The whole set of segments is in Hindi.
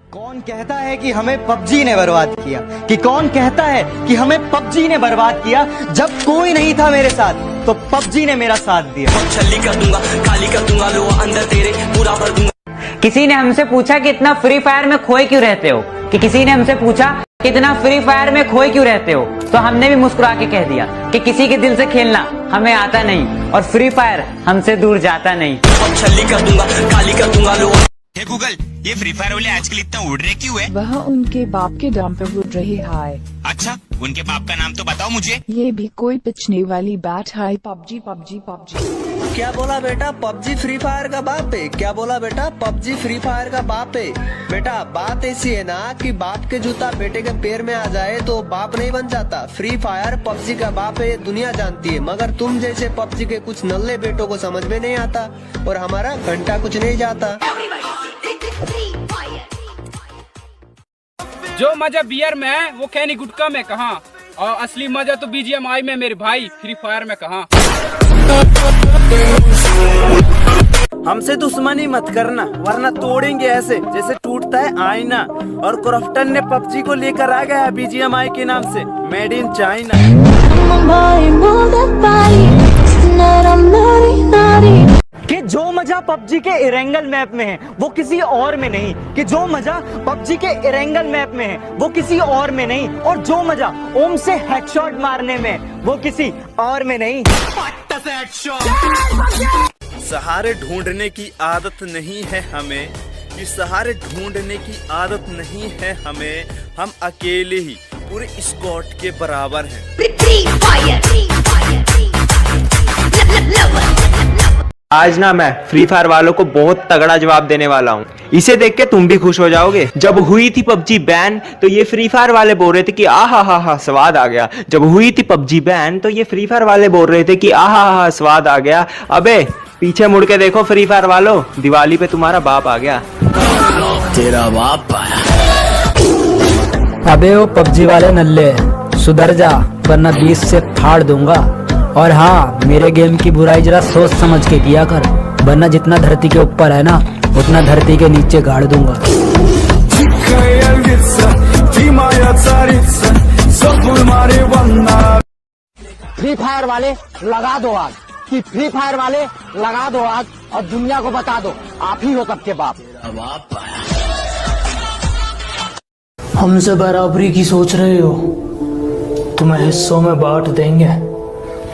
कौन कहता है कि हमें पबजी ने बर्बाद किया? कि कौन कहता है कि हमें पबजी ने बर्बाद किया? जब कोई नहीं था मेरे साथ तो पबजी ने मेरा साथ दिया। छल्ली कर दूंगा, खाली कर दूंगा, लो अंदर तेरे पूरा भर दूंगा। किसी ने हमसे पूछा कि इतना फ्री फायर में खोए क्यों रहते हो? कि किसी ने हमसे पूछा कि इतना फ्री फायर में खोए क्यों रहते हो? तो हमने भी मुस्कुरा के कह दिया कि किसी के दिल से खेलना हमें आता नहीं और फ्री फायर हमसे दूर जाता नहीं। छल्ली कर दूंगा, खाली कर दूंगा, लो। हे गूगल, ये फ्री फायर वाले आजकल इतना उड़ रहे क्यों है? वह उनके बाप के नाम पे उड़ रहे है। अच्छा, उनके बाप का नाम तो बताओ मुझे। ये भी कोई पिछने वाली बात है। PUBG PUBG PUBG. क्या बोला बेटा? पबजी फ्री फायर का बाप है। क्या बोला बेटा? पबजी फ्री फायर का बाप है। बेटा बात ऐसी है ना कि बाप के जूता बेटे के पैर में आ जाए तो बाप नहीं बन जाता। फ्री फायर पबजी का बाप है, दुनिया जानती है, मगर तुम जैसे पबजी के कुछ नल्ले बेटों को समझ में नहीं आता और हमारा घंटा कुछ नहीं जाता। जो मजा बियर में है वो खैनी गुटका में कहाँ, और असली मजा तो BGMI में मेरे भाई, फ्री फायर में कहाँ। हमसे दुश्मनी मत करना वरना तोड़ेंगे ऐसे जैसे टूटता है आईना। और क्रॉफ्टन ने पबजी को लेकर आ गया BGMI के नाम से, मेड इन चाइना। कि जो मजा पबजी के इरेंगल मैप में है वो किसी और में नहीं। कि जो मजा पबजी के इरेंगल मैप में है वो किसी और में नहीं। और जो मजा ओम से हेडशॉट मारने में वो किसी और में नहीं। सहारे ढूंढने की आदत नहीं है हमें, कि सहारे ढूंढने की आदत नहीं है हमें। हम अकेले ही पूरे स्क्वाड के बराबर हैं। आज ना मैं फ्री फायर वालों को बहुत तगड़ा जवाब देने वाला हूँ। इसे देख के तुम भी खुश हो जाओगे। जब हुई थी पबजी बैन तो ये फ्री फायर वाले बोल रहे थे कि आहा हा हा स्वाद आ गया। जब हुई थी पबजी बैन तो ये फ्री फायर वाले बोल रहे थे कि आहा हा स्वाद आ गया। अबे पीछे मुड़ के देखो फ्री फायर वालों, दिवाली पे तुम्हारा बाप आ गया। तेरा बाप आया। अबे वो पबजी वाले नल्ले सुधर जा वरना 20 से फाड़ दूंगा। और हाँ, मेरे गेम की बुराई जरा सोच समझ के किया कर वरना जितना धरती के ऊपर है ना उतना धरती के नीचे गाड़ दूंगा। फ्री फायर वाले लगा दो आग, कि फ्री फायर वाले लगा दो आग और दुनिया को बता दो आप ही हो सबके बाप। हमसे बराबरी की सोच रहे हो? तुम्हें हिस्सों में बांट देंगे।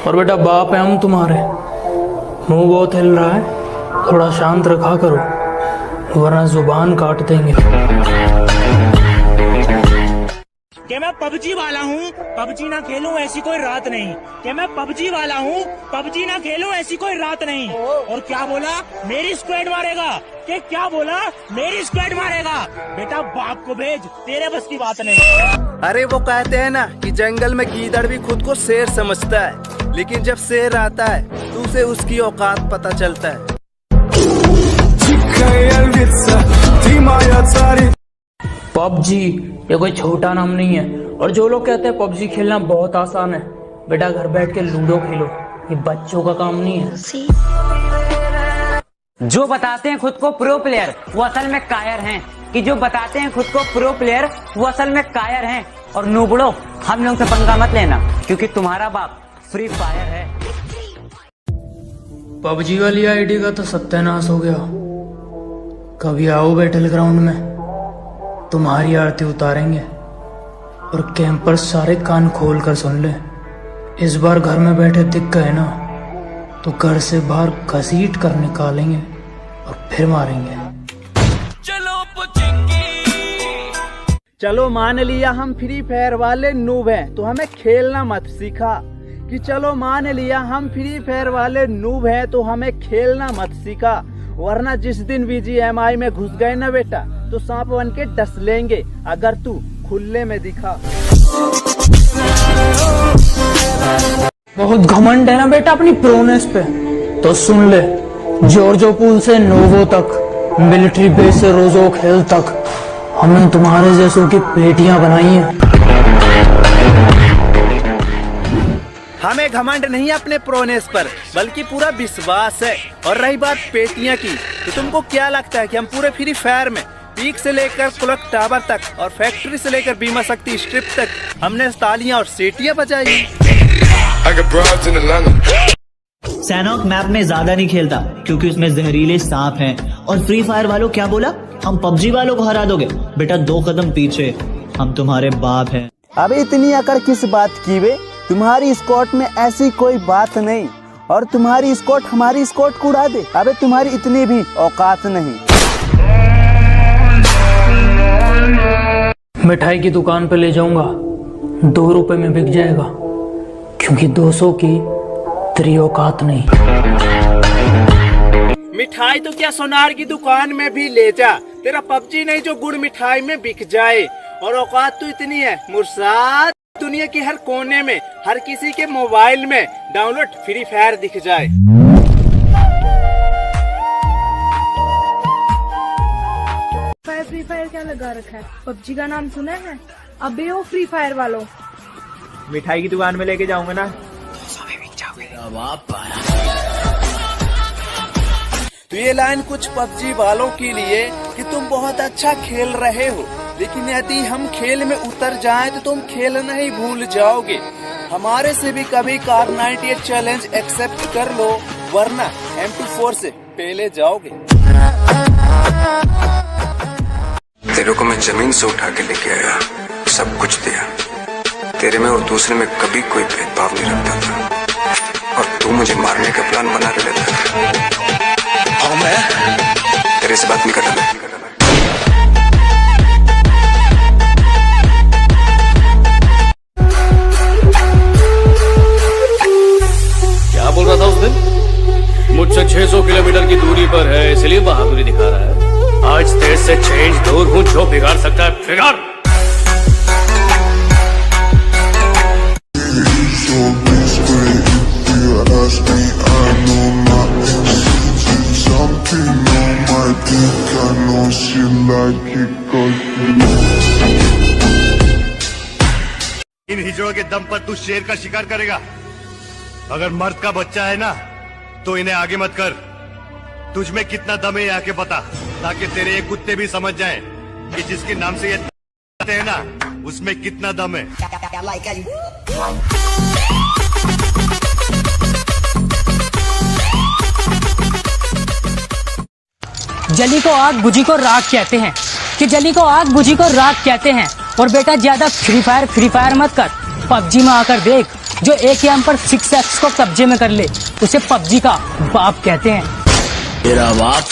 और बेटा बाप है हम तुम्हारे। मुंह बहुत हिल रहा है, थोड़ा शांत रखा करो वरना जुबान काट देंगे। कि मैं पबजी वाला हूँ, पबजी ना खेलूं ऐसी कोई रात नहीं। कि मैं पबजी वाला हूँ, पबजी ना खेलूं ऐसी कोई रात नहीं। और क्या बोला? मेरी स्क्वाड मारेगा। कि क्या बोला? मेरी स्क्वाड मारेगा। बेटा बाप को भेज, तेरे बस की बात नहीं। अरे वो कहते हैं ना कि जंगल में गीदड़ भी खुद को शेर समझता है, लेकिन जब शेर आता है तो उसे उसकी औकात पता चलता है। पबजी ये कोई छोटा नाम नहीं है। और जो लोग कहते हैं पबजी खेलना बहुत आसान है, बेटा घर बैठ के लूडो खेलो, ये बच्चों का काम नहीं है। जो बताते हैं खुद को प्रो प्लेयर वो असल में कायर हैं। कि जो बताते हैं खुद को प्रो प्लेयर वो असल में कायर हैं। और नूबड़ो, हम लोग से पंगा मत लेना क्योंकि तुम्हारा बाप फ्री फायर है। पबजी वाली आईडी का तो सत्यानाश हो गया। कभी आओ बैटल ग्राउंड में, तुम्हारी आरती उतारेंगे। और कैंपर्स सारे कान खोल कर सुन ले, इस बार घर में बैठे दिख गए ना तो घर से बाहर घसीट कर निकालेंगे और फिर मारेंगे। चलो मान लिया हम फ्री फायर वाले नूब हैं तो हमें खेलना मत सिखा। कि चलो मान लिया हम फ्री फायर वाले नूब हैं तो हमें खेलना मत सिखा, वरना जिस दिन BGMI में घुस गए ना बेटा तो सांप बन के डस लेंगे अगर तू खुले में दिखा। बहुत घमंड है ना बेटा अपनी प्रोनेस पे, तो सुन ले। जॉर्जो पूल से नोवो तक, मिलिट्री बेस से रोजो खेल तक, हमने तुम्हारे जैसों की पेटियां बनाई हैं। हमें घमंड नहीं अपने प्रोनेस पर बल्कि पूरा विश्वास है। और रही बात पेटियां की, तो तुमको क्या लगता है कि हम पूरे फ्री फायर में पीक से लेकर क्लॉक टावर तक और फैक्ट्री से लेकर बीमा शक्ति स्ट्रिप तक हमने तालियां और सीटियां बजाई। सैनॉक मैप में ज्यादा नहीं खेलता क्योंकि उसमें जहरीले सांप हैं। और फ्री फायर वालों क्या बोला, हम पबजी वालों को हरा दोगे? बेटा 2 कदम पीछे, हम तुम्हारे बाप हैं। अबे इतनी अकड़ किस बात की वे? तुम्हारी स्क्वाड में ऐसी कोई बात नहीं और तुम्हारी स्क्वाड हमारी स्क्वाड को उड़ा दे। अबे तुम्हारी इतनी भी औकात नहीं। मिठाई की दुकान पे ले जाऊंगा, 2 रुपए में बिक जाएगा, क्योंकि 200 की तेरी औकात नहीं। मिठाई तो क्या सोनार की दुकान में भी ले जा, तेरा पबजी नहीं जो गुड़ मिठाई में बिक जाए। और औकात तो इतनी है मुर्साद, दुनिया के हर कोने में हर किसी के मोबाइल में डाउनलोड फ्री फायर दिख जाए। फ्री फायर क्या लगा रखा है? पबजी का नाम सुना है? अबे ओ फ्री फायर वालों, मिठाई की दुकान में लेके जाऊंगा ना। तो ये लाइन कुछ पबजी वालों के लिए कि तुम बहुत अच्छा खेल रहे हो, लेकिन यदि हम खेल में उतर जाएं तो तुम खेलना ही भूल जाओगे। हमारे से भी कभी कार 98 चैलेंज एक्सेप्ट कर लो, वरना M24 से पहले जाओगे। तेरे को मैं जमीन से उठा के लेके आया, सब कुछ दिया। तेरे में और दूसरे में कभी कोई भेदभाव नहीं रखता था और तू मुझे मारने का प्लान बना के लेता था। और मैं तेरे से बात नहीं कर रहा। क्या बोल रहा था उस दिन? मुझसे 600 किलोमीटर की दूरी पर है इसलिए बहादुरी दिखा रहा है। आज तेज से चेंज दूर हूँ, जो बिगाड़ सकता है बिगाड़। इन हिजड़ों के दम पर तू शेर का शिकार करेगा। अगर मर्द का बच्चा है ना तो इन्हें आगे मत कर। तुझ में कितना दम है आके बता, ताकि तेरे ये कुत्ते भी समझ जाएं कि जिसके नाम से ये है ना उसमें कितना दम है। जली को आग बुझी को राख कहते हैं, कि जली को आग बुझी को राख कहते हैं। और बेटा ज्यादा फ्री फायर मत कर, पबजी में आकर देख, जो एक एम पर 6x को कब्जे में कर ले उसे पबजी का बाप कहते हैं। तेरा बाप।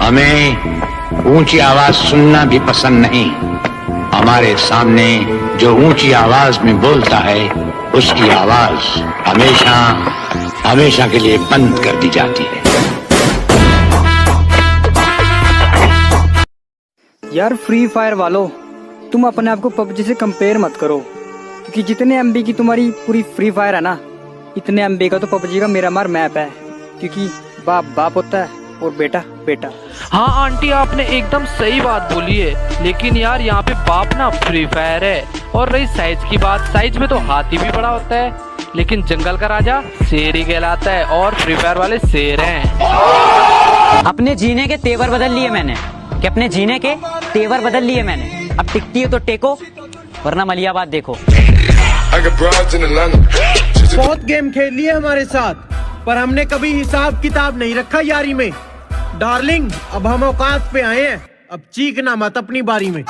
हमें ऊंची आवाज सुनना भी पसंद नहीं। हमारे सामने जो ऊंची आवाज में बोलता है उसकी आवाज हमेशा हमेशा के लिए बंद कर दी जाती है। यार फ्री फायर वालों, तुम अपने आप को पबजी से कंपेयर मत करो, क्योंकि जितने एमबी की तुम्हारी पूरी फ्री फायर है ना, इतने एमबी का तो पबजी का मेरामार मैप है। क्योंकि बाप बाप होता है और बेटा बेटा। हाँ आंटी, आपने एकदम सही बात बोली है, लेकिन यार यहाँ पे बाप ना फ्री फायर है। और रही साइज की बात, साइज में तो हाथी भी बड़ा होता है, लेकिन जंगल का राजा शेर ही कहलाता है और फ्री फायर वाले शेर हैं। अपने जीने के तेवर बदल लिए मैंने, कि अपने जीने के तेवर बदल लिए मैंने। अब टिकती है तो टेको, वरना मलियाबाद देखो। बहुत गेम खेल लिए हमारे साथ, पर हमने कभी हिसाब किताब नहीं रखा यारी में। डार्लिंग, अब हम औकात पे आए हैं, अब चीखना मत अपनी बारी में।